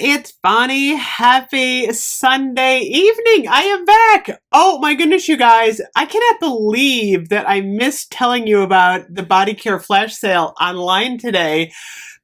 It's Bonnie. Happy Sunday evening. I am back. Oh my goodness, you guys. I cannot believe that I missed telling you about the body care flash sale online today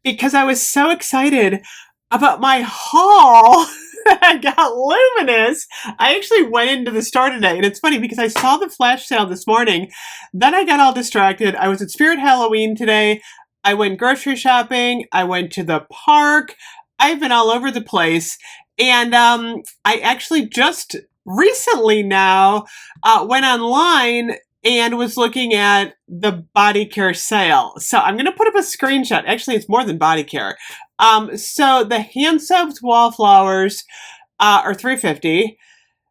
because I was so excited about my haul. I got Luminous. I actually went into the store today, and it's funny because I saw the flash sale this morning. Then I got all distracted. I was at Spirit Halloween today. I went grocery shopping. I went to the park. I've been all over the place. And I actually just recently now went online and was looking at the body care sale. So I'm going to put up a screenshot. Actually, it's more than body care. So the hand soaps Wallflowers are $3.50.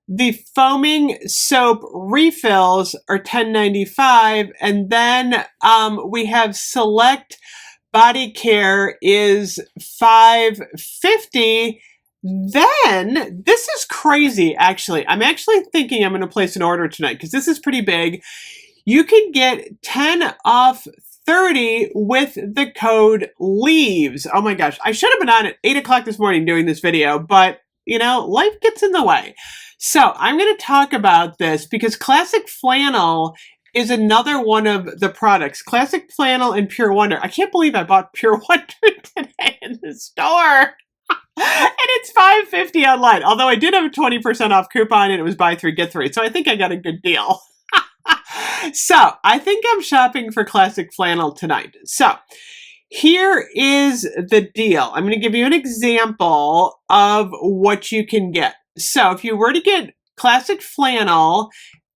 The foaming soap refills are $10.95, and then we have select body care is $5.50. Then this is crazy. Actually, I'm actually thinking I'm going to place an order tonight because this is pretty big. You can get 10 off 30 with the code LEAVES. Oh my gosh, I should have been on at 8 o'clock this morning doing this video, but you know, life gets in the way. So I'm going to talk about this because Classic Flannel is another one of the products. Classic Flannel and Pure Wonder. I can't believe I bought Pure Wonder today in the store. And it's $5.50 online. Although I did have a 20% off coupon and it was buy three, get three. So I think I got a good deal. So I think I'm shopping for Classic Flannel tonight. So here is the deal. I'm going to give you an example of what you can get. So if you were to get Classic Flannel,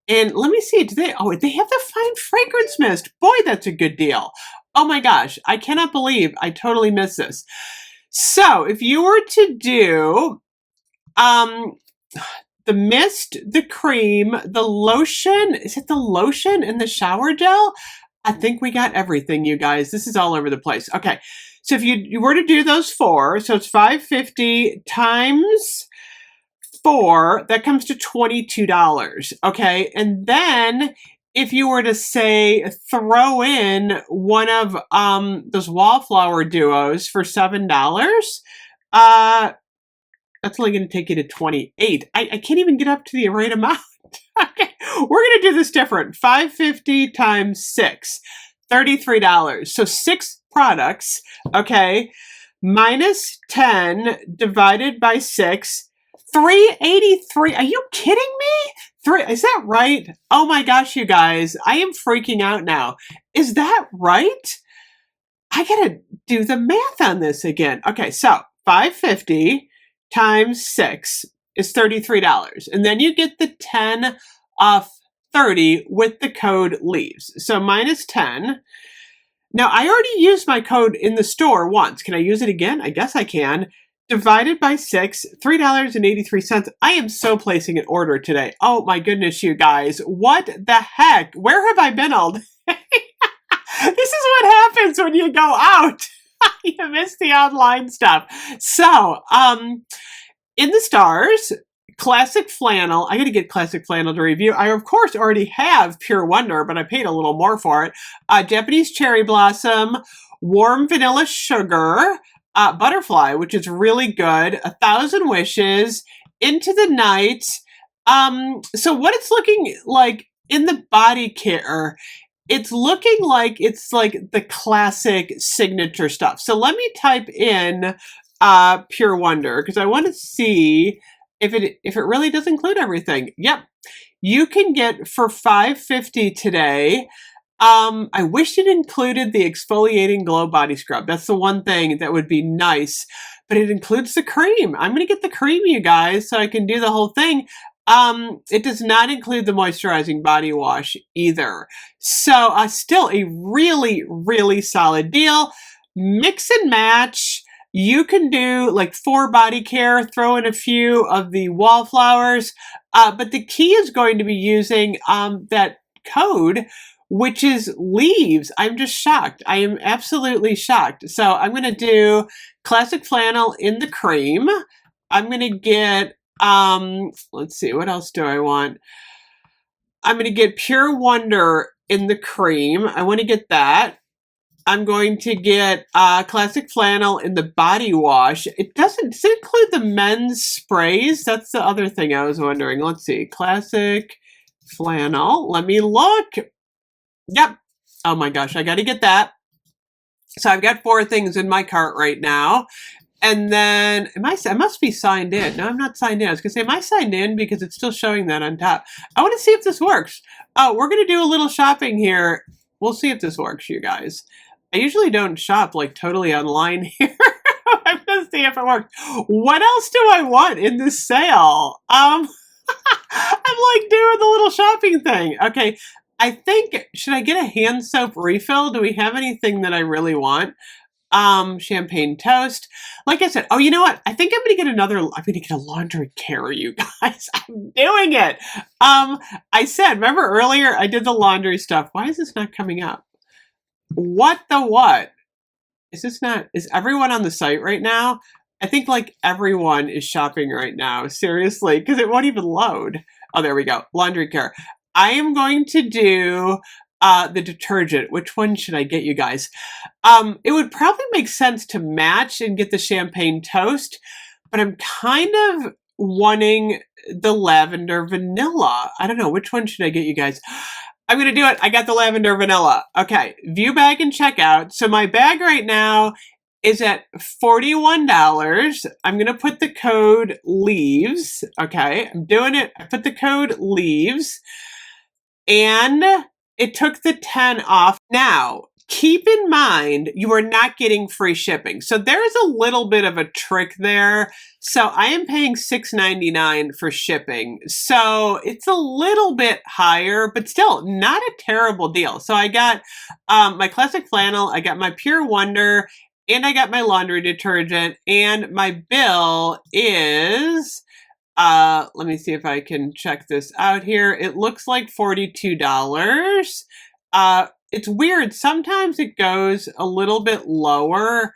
and let me see, they have the Fine Fragrance Mist. Boy, that's a good deal. Oh my gosh, I cannot believe I totally missed this. So if you were to do the mist, the cream, the lotion, is it the lotion and the shower gel? I think we got everything, you guys. This is all over the place. Okay, so if you were to do those four, so it's $5.50 times 4, that comes to $22. Okay, and then if you were to say throw in one of those Wallflower duos for $7, that's only going to take you to 28. I can't even get up to the right amount. Okay, we're going to do this different. $5.50 times 6, $33. So 6 products, okay, minus 10 divided by 6, $3.83. Are you kidding me? Is that right? Oh my gosh, you guys, I am freaking out now. Is that right? I gotta do the math on this again. Okay, so $5.50 times 6 is $33. And then you get the 10 off 30 with the code LEAVES. So minus 10. Now, I already used my code in the store once. Can I use it again? I guess I can. Divided by 6, $3.83. I am so placing an order today. Oh my goodness, you guys. What the heck? Where have I been all day? This is what happens when you go out. You miss the online stuff. So, in the stars, Classic Flannel. I got to get Classic Flannel to review. I, of course, already have Pure Wonder, but I paid a little more for it. Japanese Cherry Blossom, Warm Vanilla Sugar, Butterfly, which is really good. 1,000 Wishes, Into the Night. So what it's looking like in the body care, it's looking like it's like the classic signature stuff. So let me type in Pure Wonder because I want to see if it really does include everything. Yep, you can get for $5.50 today. I wish it included the exfoliating glow body scrub. That's the one thing that would be nice, but it includes the cream. I'm going to get the cream, you guys, so I can do the whole thing. It does not include the moisturizing body wash either. So still a really, really solid deal. Mix and match. You can do like 4 body care, throw in a few of the Wallflowers, but the key is going to be using that code, which is LEAVES. I'm just shocked. I am absolutely shocked. So I'm going to do Classic Flannel in the cream. I'm going to get, let's see, what else do I want? I'm going to get Pure Wonder in the cream. I want to get that. I'm going to get classic flannel in the body wash. Does it include the men's sprays? That's the other thing I was wondering. Let's see. Classic flannel. Let me look. Yep. Oh my gosh, I got to get that. So I've got 4 things in my cart right now. And then, I must be signed in. No, I'm not signed in. I was going to say, am I signed in? Because it's still showing that on top. I want to see if this works. Oh, we're going to do a little shopping here. We'll see if this works, you guys. I usually don't shop like totally online here. I'm going to see if it works. What else do I want in this sale? I'm like doing the little shopping thing. Okay, I think, should I get a hand soap refill? Do we have anything that I really want? Champagne toast. Like I said, oh, you know what? I think I'm going to get a laundry care, you guys. I'm doing it. I said, remember earlier I did the laundry stuff. Why is this not coming up? What the what? Is everyone on the site right now? I think like everyone is shopping right now. Seriously, because it won't even load. Oh, there we go. Laundry care. I am going to do the detergent. Which one should I get, you guys? It would probably make sense to match and get the champagne toast, but I'm kind of wanting the lavender vanilla. I don't know. Which one should I get, you guys? I'm going to do it. I got the lavender vanilla. Okay. View bag and checkout. So my bag right now is at $41. I'm going to put the code LEAVES. Okay. I'm doing it. I put the code LEAVES and it took the 10 off. Now, keep in mind, you are not getting free shipping. So there's a little bit of a trick there. So I am paying $6.99 for shipping. So it's a little bit higher, but still not a terrible deal. So I got my classic flannel, I got my Pure Wonder, and I got my laundry detergent, and my bill is... let me see if I can check this out here. It looks like $42. It's weird. Sometimes it goes a little bit lower.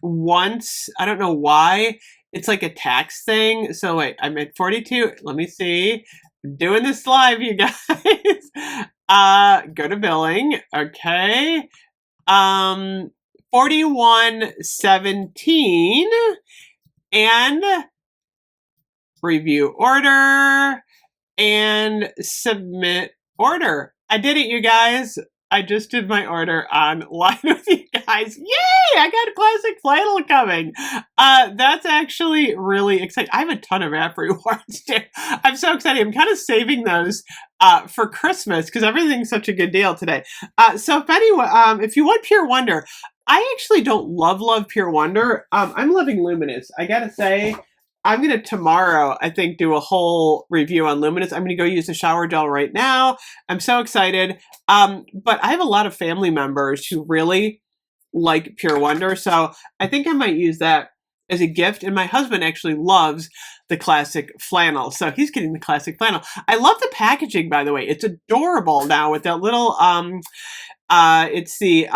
Once, I don't know why. It's like a tax thing. So wait, I'm at 42. Let me see. I'm doing this live, you guys. Go to billing. Okay. 41.17 and review order and submit order. I did it, you guys. I just did my order online with you guys. Yay! I got a classic flannel coming. That's actually really exciting. I have a ton of app rewards too. I'm so excited. I'm kind of saving those for Christmas because everything's such a good deal today. So if you want Pure Wonder, I actually don't love Pure Wonder. I'm loving Luminous. I gotta say, I'm going to tomorrow, I think, do a whole review on Luminous. I'm going to go use the shower gel right now. I'm so excited. But I have a lot of family members who really like Pure Wonder. So I think I might use that as a gift. And my husband actually loves the classic flannel. So he's getting the classic flannel. I love the packaging, by the way. It's adorable now with that little, it's the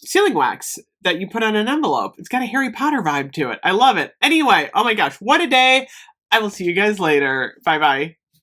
sealing wax that you put on an envelope. It's got a Harry Potter vibe to it. I love it. Anyway, oh my gosh, what a day. I will see you guys later. Bye-bye.